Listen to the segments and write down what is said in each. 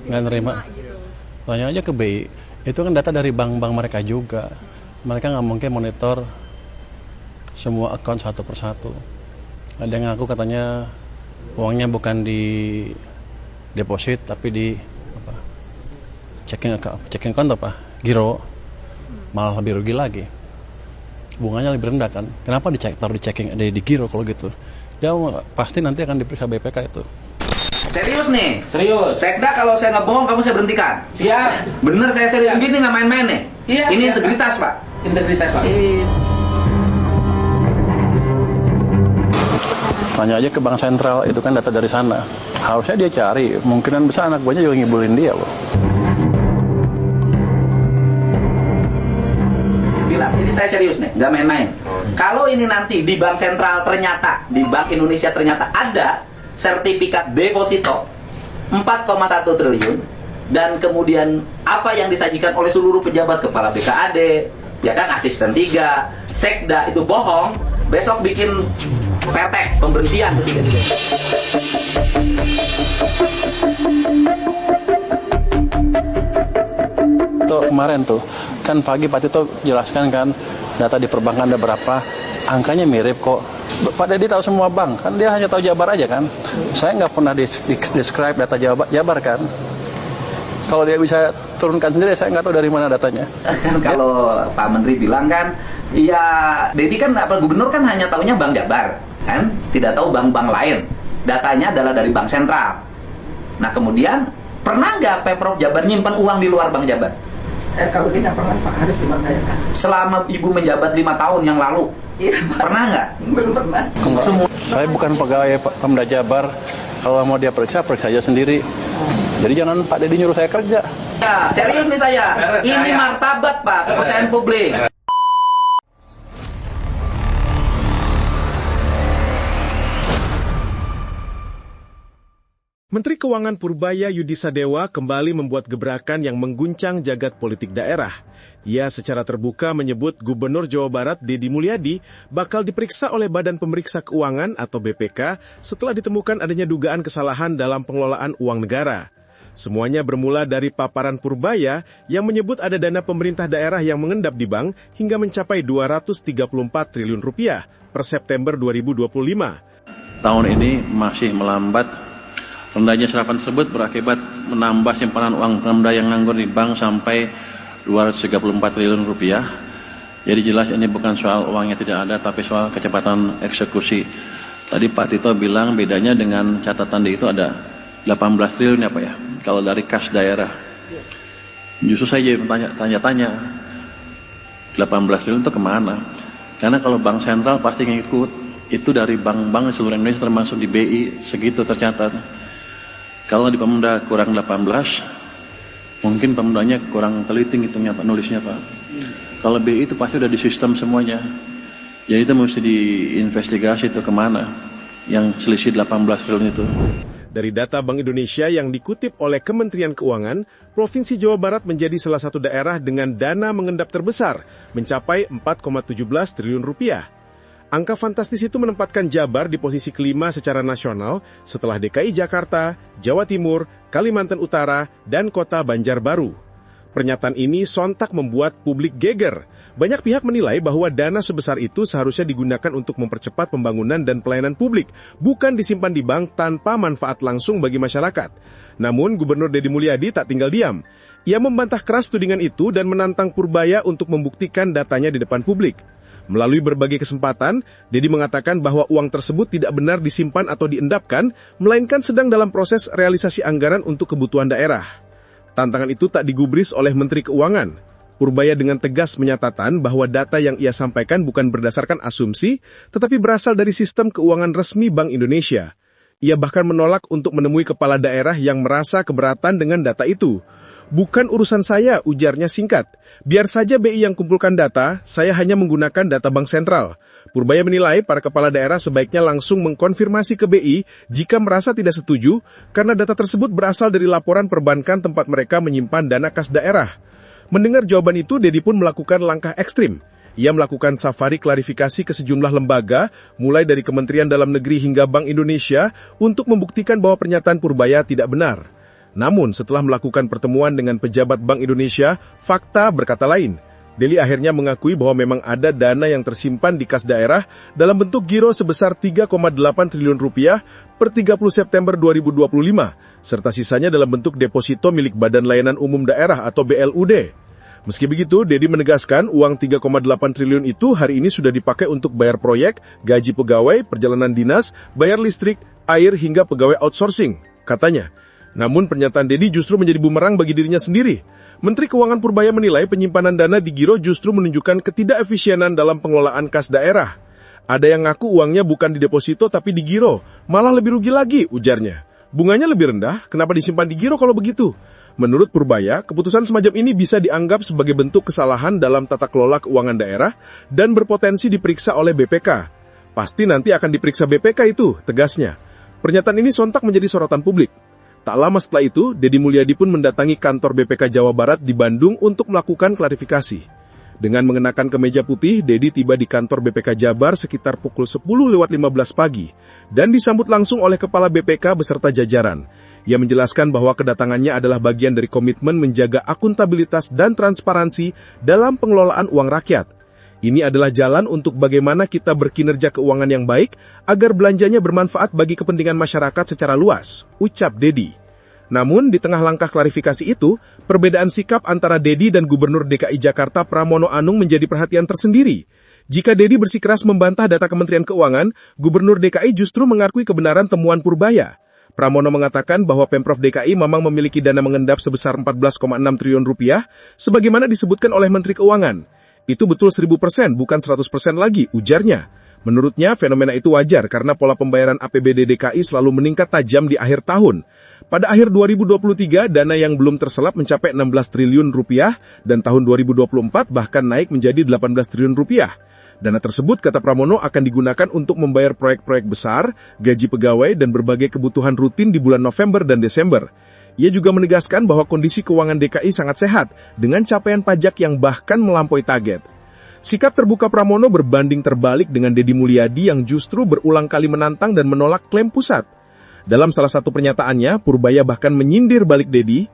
Nggak nerima. Tanya aja ke BI. Itu kan data dari bank-bank mereka juga. Mereka nggak mungkin monitor semua akun satu persatu. Ada yang ngaku katanya uangnya bukan di deposit tapi di apa, checking account apa, giro, malah lebih rugi lagi. Bunganya lebih rendah kan? Kenapa taruh di checking di giro kalau gitu? Dia pasti nanti akan diperiksa BPK itu. Serius nih? Serius. Sekda kalau saya nggak bohong kamu saya berhentikan. Siap. Bener saya serius gini nggak main-main nih. Iya. Ini Siap, integritas Pak. Integritas Pak. Tanya aja ke Bank Sentral, itu kan data dari sana. Harusnya dia cari, kemungkinan besar anak buahnya juga ngibulin dia loh. Bilang, ini saya serius nih, nggak main-main. Kalau ini nanti di Bank Sentral ternyata, di Bank Indonesia ternyata ada sertifikat deposito 4,1 triliun, dan kemudian apa yang disajikan oleh seluruh pejabat kepala BKAD, ya kan, asisten 3, Sekda itu bohong, besok bikin PT pemberhentian ketiga-tiga. Tuh kemarin tuh kan pagi Pak Tito jelaskan kan data di perbankan ada berapa, angkanya mirip kok. Pak Dedi tahu semua bank kan, dia hanya tahu Jabar aja kan. Saya nggak pernah describe data Jabar kan. Kalau dia bisa turunkan sendiri, saya nggak tahu dari mana datanya. Kalau Pak Menteri bilang kan, ya Dedi kan apa, gubernur kan hanya taunya Bank Jabar kan, tidak tahu bank-bank lain. Datanya adalah dari Bank Sentral. Nah kemudian pernah nggak Pemprov Jabar nyimpan uang di luar Bank Jabar? Kalau dia nggak pernah Pak, harus dimaknakan. Selama Ibu menjabat 5 tahun yang lalu, Iya Pak. pernah nggak? Belum pernah. Semua. Saya bukan pegawai Pemda Jabar. Kalau mau dia periksa aja sendiri. Jadi jangan Pak Dedi nyuruh saya kerja. Ya, serius nih saya. Ini martabat Pak, kepercayaan publik. Menteri Keuangan Purbaya Yudisadewa kembali membuat gebrakan yang mengguncang jagat politik daerah. Ia secara terbuka menyebut Gubernur Jawa Barat Deddy Mulyadi bakal diperiksa oleh Badan Pemeriksa Keuangan atau BPK setelah ditemukan adanya dugaan kesalahan dalam pengelolaan uang negara. Semuanya bermula dari paparan Purbaya yang menyebut ada dana pemerintah daerah yang mengendap di bank hingga mencapai 234 triliun rupiah per September 2025. Tahun ini masih melambat. Rendahnya serapan tersebut berakibat menambah simpanan uang Pemda yang nganggur di bank sampai 234 triliun rupiah. Jadi jelas ini bukan soal uangnya tidak ada, tapi soal kecepatan eksekusi. Tadi Pak Tito bilang bedanya dengan catatan di itu ada 18 triliun ya Pak ya, kalau dari kas daerah. Justru saya tanya-tanya, 18 triliun itu kemana? Karena kalau Bank Sentral pasti ngikut, itu dari bank-bank seluruh Indonesia termasuk di BI, segitu tercatat. Kalau di Pemda kurang 18, mungkin Pemdanya kurang teliti ngitungnya Pak, nulisnya Pak. Kalau BI itu pasti udah di sistem semuanya. Jadi itu mesti diinvestigasi itu kemana yang selisih 18 triliun itu. Dari data Bank Indonesia yang dikutip oleh Kementerian Keuangan, Provinsi Jawa Barat menjadi salah satu daerah dengan dana mengendap terbesar, mencapai 4,17 triliun rupiah. Angka fantastis itu menempatkan Jabar di posisi kelima secara nasional setelah DKI Jakarta, Jawa Timur, Kalimantan Utara, dan Kota Banjarbaru. Pernyataan ini sontak membuat publik geger. Banyak pihak menilai bahwa dana sebesar itu seharusnya digunakan untuk mempercepat pembangunan dan pelayanan publik, bukan disimpan di bank tanpa manfaat langsung bagi masyarakat. Namun, Gubernur Deddy Mulyadi tak tinggal diam. Ia membantah keras tudingan itu dan menantang Purbaya untuk membuktikan datanya di depan publik. Melalui berbagai kesempatan, Deddy mengatakan bahwa uang tersebut tidak benar disimpan atau diendapkan, melainkan sedang dalam proses realisasi anggaran untuk kebutuhan daerah. Tantangan itu tak digubris oleh Menteri Keuangan. Purbaya dengan tegas menyatakan bahwa data yang ia sampaikan bukan berdasarkan asumsi, tetapi berasal dari sistem keuangan resmi Bank Indonesia. Ia bahkan menolak untuk menemui kepala daerah yang merasa keberatan dengan data itu. Bukan urusan saya, ujarnya singkat. Biar saja BI yang kumpulkan data, saya hanya menggunakan data Bank Sentral. Purbaya menilai para kepala daerah sebaiknya langsung mengkonfirmasi ke BI jika merasa tidak setuju, karena data tersebut berasal dari laporan perbankan tempat mereka menyimpan dana kas daerah. Mendengar jawaban itu, Deddy pun melakukan langkah ekstrim. Ia melakukan safari klarifikasi ke sejumlah lembaga, mulai dari Kementerian Dalam Negeri hingga Bank Indonesia, untuk membuktikan bahwa pernyataan Purbaya tidak benar. Namun, setelah melakukan pertemuan dengan pejabat Bank Indonesia, fakta berkata lain. Deli akhirnya mengakui bahwa memang ada dana yang tersimpan di kas daerah dalam bentuk giro sebesar 3,8 triliun rupiah per 30 September 2025, serta sisanya dalam bentuk deposito milik Badan Layanan Umum Daerah atau BLUD. Meski begitu, Dedi menegaskan uang 3,8 triliun itu hari ini sudah dipakai untuk bayar proyek, gaji pegawai, perjalanan dinas, bayar listrik, air, hingga pegawai outsourcing, katanya. Namun pernyataan Dedi justru menjadi bumerang bagi dirinya sendiri. Menteri Keuangan Purbaya menilai penyimpanan dana di giro justru menunjukkan ketidakefisienan dalam pengelolaan kas daerah. Ada yang ngaku uangnya bukan di deposito tapi di giro, malah lebih rugi lagi, ujarnya. Bunganya lebih rendah, kenapa disimpan di giro kalau begitu? Menurut Purbaya, keputusan semacam ini bisa dianggap sebagai bentuk kesalahan dalam tata kelola keuangan daerah dan berpotensi diperiksa oleh BPK. Pasti nanti akan diperiksa BPK itu, tegasnya. Pernyataan ini sontak menjadi sorotan publik. Tak lama setelah itu, Dedi Mulyadi pun mendatangi kantor BPK Jawa Barat di Bandung untuk melakukan klarifikasi. Dengan mengenakan kemeja putih, Dedi tiba di kantor BPK Jabar sekitar pukul 10:15 pagi dan disambut langsung oleh Kepala BPK beserta jajaran. Ia menjelaskan bahwa kedatangannya adalah bagian dari komitmen menjaga akuntabilitas dan transparansi dalam pengelolaan uang rakyat. Ini adalah jalan untuk bagaimana kita berkinerja keuangan yang baik agar belanjanya bermanfaat bagi kepentingan masyarakat secara luas, ucap Dedi. Namun, di tengah langkah klarifikasi itu, perbedaan sikap antara Dedi dan Gubernur DKI Jakarta Pramono Anung menjadi perhatian tersendiri. Jika Dedi bersikeras membantah data Kementerian Keuangan, Gubernur DKI justru mengakui kebenaran temuan Purbaya. Pramono mengatakan bahwa Pemprov DKI memang memiliki dana mengendap sebesar 14,6 triliun rupiah, sebagaimana disebutkan oleh Menteri Keuangan. Itu betul 1000%, bukan 100% lagi, ujarnya. Menurutnya, fenomena itu wajar karena pola pembayaran APBD DKI selalu meningkat tajam di akhir tahun. Pada akhir 2023, dana yang belum terselap mencapai 16 triliun rupiah dan tahun 2024 bahkan naik menjadi 18 triliun rupiah. Dana tersebut, kata Pramono, akan digunakan untuk membayar proyek-proyek besar, gaji pegawai, dan berbagai kebutuhan rutin di bulan November dan Desember. Ia juga menegaskan bahwa kondisi keuangan DKI sangat sehat, dengan capaian pajak yang bahkan melampaui target. Sikap terbuka Pramono berbanding terbalik dengan Dedi Mulyadi yang justru berulang kali menantang dan menolak klaim pusat. Dalam salah satu pernyataannya, Purbaya bahkan menyindir balik Dedi,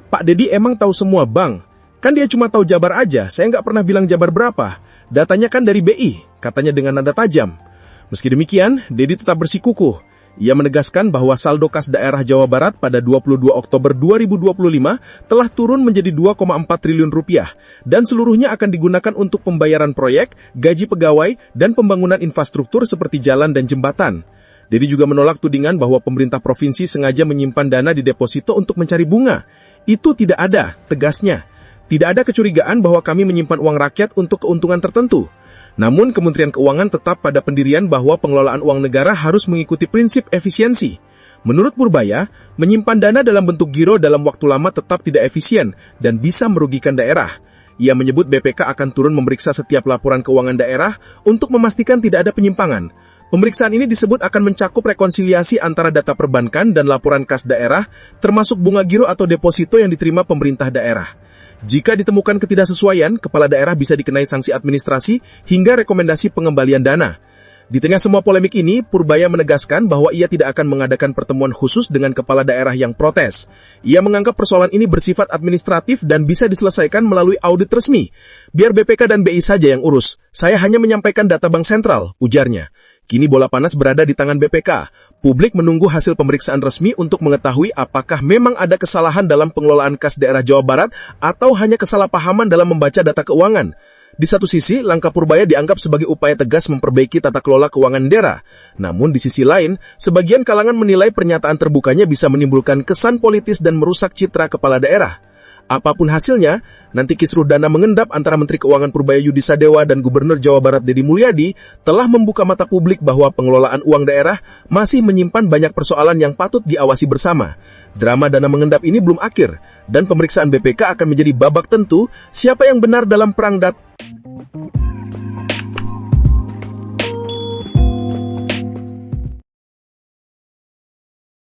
"Pak Dedi emang tahu semua bang? Kan dia cuma tahu Jabar aja, saya nggak pernah bilang Jabar berapa. Datanya kan dari BI," katanya dengan nada tajam. Meski demikian, Dedi tetap bersikukuh. Ia menegaskan bahwa saldo kas daerah Jawa Barat pada 22 Oktober 2025 telah turun menjadi 2,4 triliun rupiah dan seluruhnya akan digunakan untuk pembayaran proyek, gaji pegawai, dan pembangunan infrastruktur seperti jalan dan jembatan. Dedi juga menolak tudingan bahwa pemerintah provinsi sengaja menyimpan dana di deposito untuk mencari bunga. Itu tidak ada, tegasnya. Tidak ada kecurigaan bahwa kami menyimpan uang rakyat untuk keuntungan tertentu. Namun, Kementerian Keuangan tetap pada pendirian bahwa pengelolaan uang negara harus mengikuti prinsip efisiensi. Menurut Purbaya, menyimpan dana dalam bentuk giro dalam waktu lama tetap tidak efisien dan bisa merugikan daerah. Ia menyebut BPK akan turun memeriksa setiap laporan keuangan daerah untuk memastikan tidak ada penyimpangan. Pemeriksaan ini disebut akan mencakup rekonsiliasi antara data perbankan dan laporan kas daerah, termasuk bunga giro atau deposito yang diterima pemerintah daerah. Jika ditemukan ketidaksesuaian, kepala daerah bisa dikenai sanksi administrasi hingga rekomendasi pengembalian dana. Di tengah semua polemik ini, Purbaya menegaskan bahwa ia tidak akan mengadakan pertemuan khusus dengan kepala daerah yang protes. Ia menganggap persoalan ini bersifat administratif dan bisa diselesaikan melalui audit resmi. Biar BPK dan BI saja yang urus. Saya hanya menyampaikan data Bank Sentral, ujarnya. Kini bola panas berada di tangan BPK. Publik menunggu hasil pemeriksaan resmi untuk mengetahui apakah memang ada kesalahan dalam pengelolaan kas daerah Jawa Barat atau hanya kesalahpahaman dalam membaca data keuangan. Di satu sisi, langkah Purbaya dianggap sebagai upaya tegas memperbaiki tata kelola keuangan daerah. Namun di sisi lain, sebagian kalangan menilai pernyataan terbukanya bisa menimbulkan kesan politis dan merusak citra kepala daerah. Apapun hasilnya, nanti kisruh dana mengendap antara Menteri Keuangan Purbaya Yudi Sadewa dan Gubernur Jawa Barat Dedi Mulyadi telah membuka mata publik bahwa pengelolaan uang daerah masih menyimpan banyak persoalan yang patut diawasi bersama. Drama dana mengendap ini belum akhir, dan pemeriksaan BPK akan menjadi babak tentu siapa yang benar dalam perang data.